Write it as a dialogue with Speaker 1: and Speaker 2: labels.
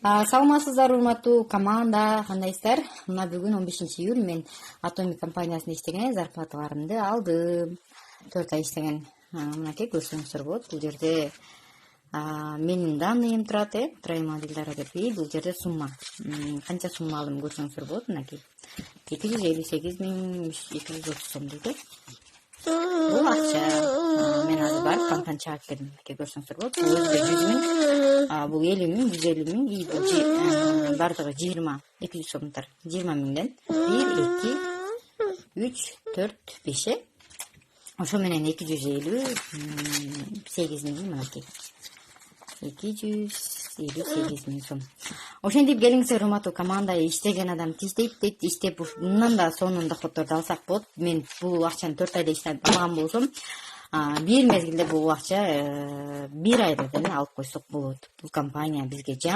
Speaker 1: Саламатсыздарбы урматтуу команда, кандайсыздар? Мына бүгүн 15-июль мен Atomic компаниясында иштеген, зарплаталарымды алдым. 4 ай иштеген. Мынакей көрсөңүздөр болот. Бул жерде менин данныйым турат, Трайма Дилдара деп. Бул жерде сумма. Канча сумма алдым көрсөңүздөр болот. Мынакей 258.230 сом дейт. Бул акча. Мен азыр барып банктан чыгып келдим. Көрсөңүздөр болот. Бул өзү 100.000, бул 50.000, 150.000, и бул бардыгы 200 сомдор. 20.000ден 1, 2, 3, 4, 5. Ошо менен 258.000 мынакей. 258.000 сом. Ошентип келиңиздер урматтуу команда, иштеген адам тиштейт дейт. Иштеп мындан да сонун доходдорду алсак болот. Мен бул акчаны 4 айда иштеп алган болсом, бир мезгилде бул акча 1 айда деле алып койсок болот. Бул компания бизге